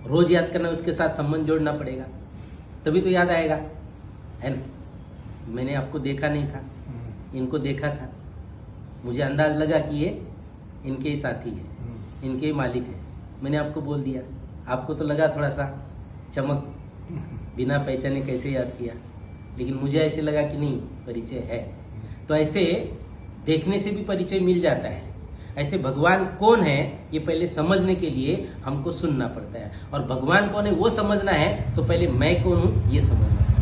रोज याद करना, उसके साथ संबंध जोड़ना पड़ेगा, तभी तो याद आएगा, है ना। मैंने आपको देखा नहीं था, इनको देखा था, मुझे अंदाज लगा कि ये इनके ही साथी है, इनके ही मालिक है। मैंने आपको बोल दिया, आपको तो लगा थोड़ा सा चमक, बिना पहचाने कैसे याद किया, लेकिन मुझे ऐसे लगा कि नहीं, परिचय है। तो ऐसे देखने से भी परिचय मिल जाता है। ऐसे भगवान कौन है ये पहले समझने के लिए हमको सुनना पड़ता है, और भगवान कौन है वो समझना है तो पहले मैं कौन हूं ये समझना पड़ता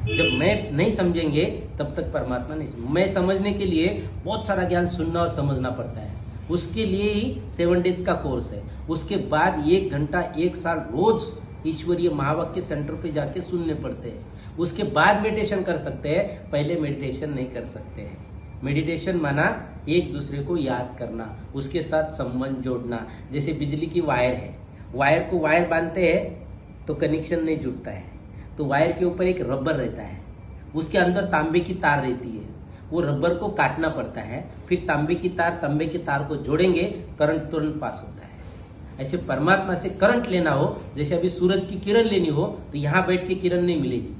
है। जब मैं नहीं समझेंगे तब तक परमात्मा नहीं। मैं समझने के लिए बहुत सारा ज्ञान सुनना और समझना पड़ता है, उसके लिए ही 7 डेज का कोर्स है। उसके बाद 1 घंटा 1 साल रोज ईश्वरीय महावाक्य सेंटर पे जाके सुनने पड़ते हैं। उसके बाद मेडिटेशन कर सकते हैं, पहले मेडिटेशन नहीं कर सकते हैं। मेडिटेशन माना एक दूसरे को याद करना, उसके साथ संबंध जोड़ना। जैसे बिजली की वायर है, वायर को वायर बांधते हैं तो कनेक्शन नहीं जुड़ता है, तो वायर के ऊपर एक रबर रहता है, उसके अंदर तांबे की तार रहती है, वो रबर को काटना पड़ता है, फिर तांबे की तार को जोड़ेंगे, करंट तुरंत पास होता है। ऐसे परमात्मा से करंट लेना हो, जैसे अभी सूरज की किरण लेनी हो तो यहाँ बैठ के किरण नहीं मिलेगी,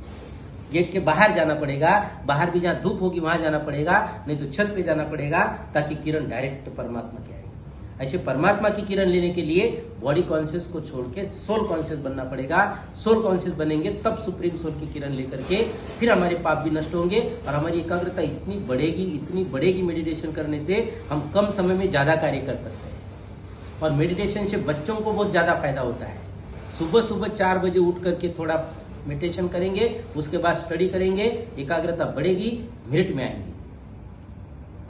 गेट के बाहर जाना पड़ेगा, बाहर भी जहाँ धूप होगी वहां जाना पड़ेगा, नहीं तो छत पे जाना पड़ेगा, ताकि किरण डायरेक्ट परमात्मा की आएगी। ऐसे परमात्मा की किरण लेने के लिए बॉडी कॉन्शियस को छोड़ के सोल कॉन्शियस बनना पड़ेगा। सोल कॉन्शियस बनेंगे तब सुप्रीम सोल की किरण लेकर के फिर हमारे पाप भी नष्ट होंगे, और हमारी एकाग्रता इतनी बढ़ेगी मेडिटेशन करने से, हम कम समय में ज्यादा कार्य कर सकते हैं। और मेडिटेशन से बच्चों को बहुत ज्यादा फायदा होता है। सुबह 4 बजे उठ करके थोड़ा मेडिटेशन करेंगे, उसके बाद स्टडी करेंगे, एकाग्रता बढ़ेगी, मिनट में आएंगी,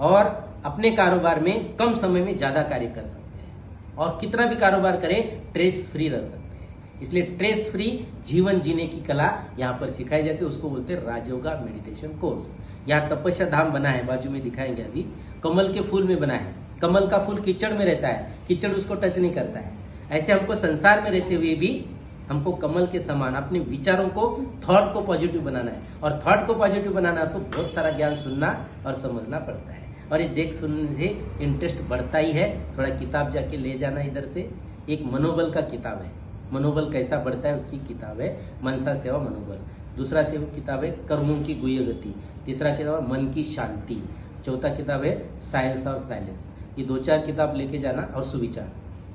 और अपने कारोबार में कम समय में ज्यादा कार्य कर सकते हैं। और कितना भी कारोबार करें, स्ट्रेस फ्री रह सकते हैं। इसलिए स्ट्रेस फ्री जीवन जीने की कला यहाँ पर सिखाई जाती है, उसको बोलते हैं राजयोगा मेडिटेशन कोर्स। यहाँ तपस्या धाम बना है, बाजू में दिखाएंगे अभी, कमल के फूल में बना है। कमल का फूल कीचड़ में रहता है, कीचड़ उसको टच नहीं करता है। ऐसे हमको संसार में रहते हुए भी हमको कमल के समान अपने विचारों को, थॉट को पॉजिटिव बनाना है, और थॉट को पॉजिटिव बनाना तो बहुत सारा ज्ञान सुनना और समझना पड़ता है। और ये देख सुनने से इंटरेस्ट बढ़ता ही है। थोड़ा किताब जाके ले जाना इधर से, एक मनोबल का किताब है, मनोबल कैसा बढ़ता है उसकी किताब है, मनसा सेवा मनोबल। दूसरा से किताब है कर्मों की गुह्य गति। तीसरा किताब है मन की शांति। चौथा किताब है साइंस और साइलेंस। ये 2-4 किताब लेके जाना, और सुविचार,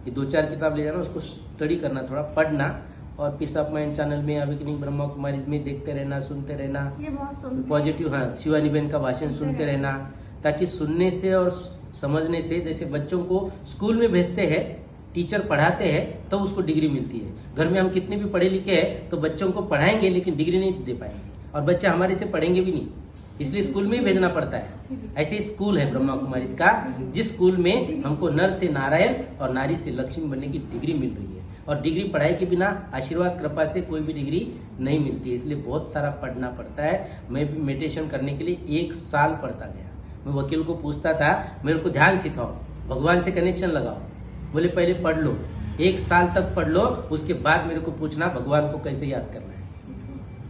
ये 2-4 किताब ले जाना, उसको स्टडी करना, थोड़ा पढ़ना, और पीस ऑफ माइंड चैनल में अवेकनिंग ब्रह्मा कुमारी में देखते रहना, सुनते रहना, पॉजिटिव, हाँ, शिवानी बहन का भाषण सुनते रहना, ताकि सुनने से और समझने से, जैसे बच्चों को स्कूल में भेजते हैं, टीचर पढ़ाते हैं तो उसको डिग्री मिलती है। घर में हम कितने भी पढ़े लिखे हैं तो बच्चों को पढ़ाएंगे लेकिन डिग्री नहीं दे पाएंगे, और बच्चे हमारे से पढ़ेंगे भी नहीं, इसलिए स्कूल में ही भेजना पड़ता है। ऐसे स्कूल है ब्रह्मा कुमारी का, जिस स्कूल में हमको नर से नारायण और नारी से लक्ष्मी बनने की डिग्री मिल रही है। और डिग्री पढ़ाई के बिना, आशीर्वाद कृपा से कोई भी डिग्री नहीं मिलती है, इसलिए बहुत सारा पढ़ना पड़ता है। मैं भी मेडिटेशन करने के लिए 1 साल पढ़ता गया। मैं वकील को पूछता था, मेरे को ध्यान सिखाओ, भगवान से कनेक्शन लगाओ। बोले पहले पढ़ लो, 1 साल तक पढ़ लो, उसके बाद मेरे को पूछना भगवान को कैसे याद करना है।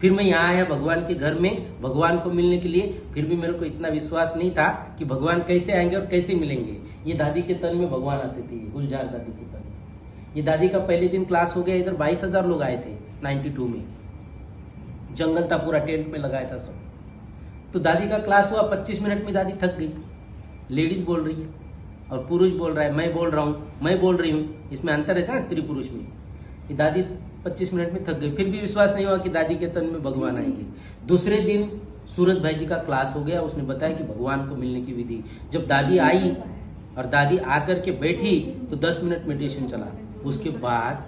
फिर मैं यहाँ आया भगवान के घर में, भगवान को मिलने के लिए। फिर भी मेरे को इतना विश्वास नहीं था कि भगवान कैसे आएंगे और कैसे मिलेंगे। ये दादी के तन में भगवान आते थे, गुलजार दादी के तन में। ये दादी का पहले दिन क्लास हो गया, इधर 22,000 लोग आए थे 92 में, जंगल था पूरा, टेंट में लगाया था सब। तो दादी का क्लास हुआ, 25 मिनट में दादी थक गई। लेडीज बोल रही है और पुरुष बोल रहा है, मैं बोल रहा हूँ, मैं बोल रही हूँ, इसमें अंतर रहता है स्त्री पुरुष में। ये दादी 25 मिनट में थक गई, फिर भी विश्वास नहीं हुआ कि दादी के तन में भगवान आएंगे। दूसरे दिन सूरज भाई जी का क्लास हो गया, उसने बताया कि भगवान को मिलने की विधि। जब दादी आई और दादी आकर के बैठी तो 10 मिनट मेडिटेशन चला। उसके बाद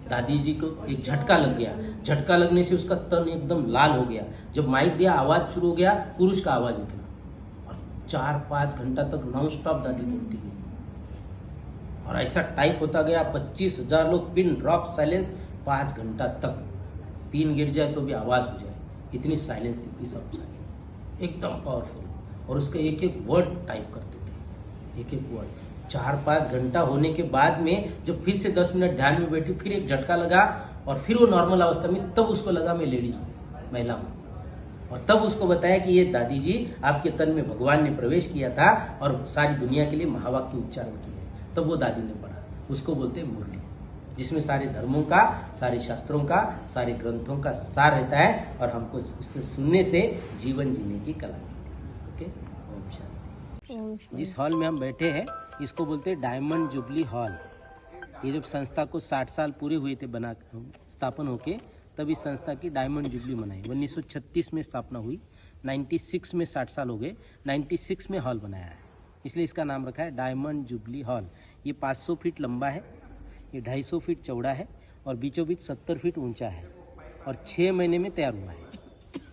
दादी जी को एक झटका लग गया, झटका लगने से उसका तन एकदम लाल हो गया। जब माइक दिया, आवाज शुरू हो गया, पुरुष का आवाज निकला, और 4-5 घंटा तक नॉन स्टॉप दादी बोलती गई, और ऐसा टाइप होता गया। 25,000 लोग, पिन ड्रॉप साइलेंस, 5 घंटा तक। पिन गिर जाए तो भी आवाज हो जाए, इतनी साइलेंस थी, पीस ऑफ साइलेंस, एकदम पावरफुल। और उसके एक वर्ड टाइप करते थे, एक वर्ड। 4-5 घंटा होने के बाद में जब फिर से 10 मिनट ध्यान में बैठी, फिर एक झटका लगा, और फिर वो नॉर्मल अवस्था में, तब उसको लगा मैं लेडीज हूँ, महिला हूँ। और तब उसको बताया कि ये दादी जी आपके तन में भगवान ने प्रवेश किया था और सारी दुनिया के लिए महावाक्य उच्चारण किए। तब वो दादी ने पढ़ा, उसको बोलते हैं मुरली, जिसमें सारे धर्मों का, सारे शास्त्रों का, सारे ग्रंथों का सार रहता है और हमको उससे सुनने से जीवन जीने की कला मिलती है। ओके, ओम शांति। जिस हॉल में हम बैठे हैं इसको बोलते हैं डायमंड जुबली हॉल। ये जब संस्था को 60 साल पूरे हुए थे बना स्थापन होके, तब इस संस्था की डायमंड जुबली मनाई। 1936 में स्थापना हुई, 96 में 60 साल हो गए, 96 में हॉल बनाया है, इसलिए इसका नाम रखा है डायमंड जुबली हॉल। ये 500 फीट लंबा है, ये 250 फीट चौड़ा है और बीचों बीच 70 फीट ऊंचा है और 6 महीने में तैयार हुआ है।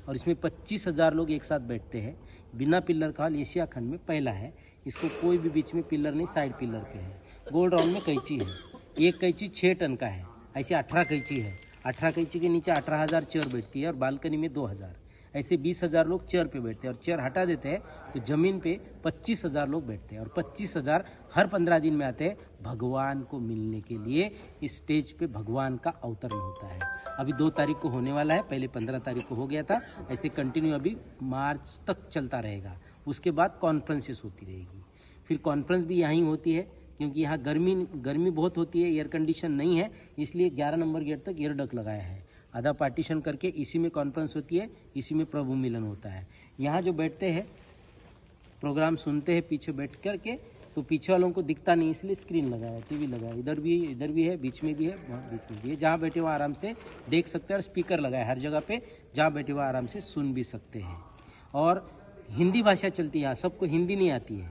और इसमें 25,000 लोग एक साथ बैठते हैं। बिना पिलर का हॉल एशिया खंड में पहला है। इसको कोई भी बीच में पिलर नहीं, साइड पिलर पे है। गोल राउंड में कैंची है, एक कैंची 6 टन का है, ऐसे 18 कैंची है। 18 कैंची के नीचे 18,000 चेयर बैठती है और बालकनी में 2,000, ऐसे 20,000 लोग चेयर पे बैठते हैं। और चेयर हटा देते हैं तो जमीन पे 25,000 लोग बैठते हैं और 25,000 हर 15 दिन में आते हैं भगवान को मिलने के लिए। इस स्टेज पे भगवान का अवतरण होता है। अभी 2 तारीख को होने वाला है, पहले 15 तारीख को हो गया था, ऐसे कंटिन्यू अभी मार्च तक चलता रहेगा। उसके बाद कॉन्फ्रेंसेस होती रहेगी। फिर कॉन्फ्रेंस भी यहीं होती है, क्योंकि यहाँ गर्मी बहुत होती है, एयर कंडीशन नहीं है, इसलिए 11 नंबर गेट तक एयर डक लगाया है। आधा पार्टीशन करके इसी में कॉन्फ्रेंस होती है, इसी में प्रभु मिलन होता है। यहाँ जो बैठते हैं प्रोग्राम सुनते हैं पीछे बैठ कर के, तो पीछे वालों को दिखता नहीं, इसलिए स्क्रीन लगाया, टीवी लगाया। इधर भी है, बीच में भी है, बीच में भी है। जहाँ बैठे हुए आराम से देख सकते हैं और स्पीकर लगाया हर जगह पे, जहाँ बैठे हुए आराम से सुन भी सकते हैं। और हिंदी भाषा चलती है यहाँ, सबको हिंदी नहीं आती है।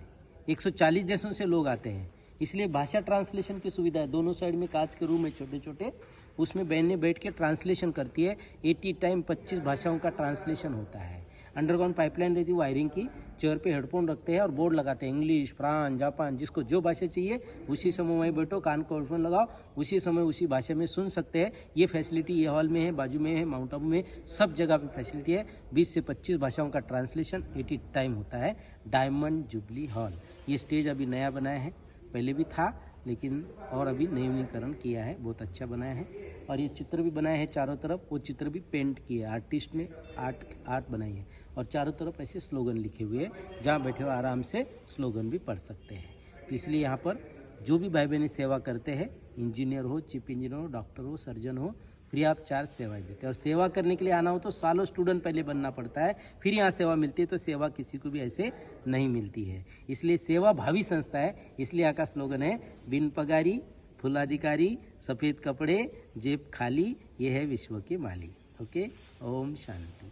140 देशों से लोग आते हैं, इसलिए भाषा ट्रांसलेशन की सुविधा है। दोनों साइड में कांच के रूम है छोटे छोटे, उसमें बहनें बैठ के ट्रांसलेशन करती है। 80 टाइम 25 भाषाओं का ट्रांसलेशन होता है। अंडरग्राउंड पाइपलाइन रहती है वायरिंग की। चेयर पे हेडफोन रखते हैं और बोर्ड लगाते हैं, इंग्लिश, फ्रांस, जापान, जिसको जो भाषा चाहिए उसी समय वहीं बैठो, कान को हेडफोन लगाओ, उसी समय उसी भाषा में सुन सकते हैं। ये फैसिलिटी ये हॉल में है, बाजू में है, माउंट आबू में, सब जगह पे फैसिलिटी है। 20 से 25 भाषाओं का ट्रांसलेशन 80 टाइम होता है। डायमंड जुबली हॉल, ये स्टेज अभी नया बनाया है, पहले भी था लेकिन और अभी नवीनीकरण किया है, बहुत अच्छा बनाया है। और ये चित्र भी बनाया है चारों तरफ, वो चित्र भी पेंट किया है, आर्टिस्ट ने आर्ट बनाई है। और चारों तरफ ऐसे स्लोगन लिखे हुए हैं, जहाँ बैठे हुए आराम से स्लोगन भी पढ़ सकते हैं। तो इसलिए यहाँ पर जो भी भाई बहनें सेवा करते हैं, इंजीनियर हो, चीफ इंजीनियर हो, डॉक्टर हो, सर्जन हो, फ्री ऑफ चार्ज सेवाएं देते हैं। और सेवा करने के लिए आना हो तो सालों स्टूडेंट पहले बनना पड़ता है, फिर यहाँ सेवा मिलती है। तो सेवा किसी को भी ऐसे नहीं मिलती है, इसलिए सेवा भावी संस्था है। इसलिए यहाँ का स्लोगन है, बिन पगारी फुलाधिकारी, सफ़ेद कपड़े जेब खाली, ये है विश्व के माली। ओके, ओम शांति।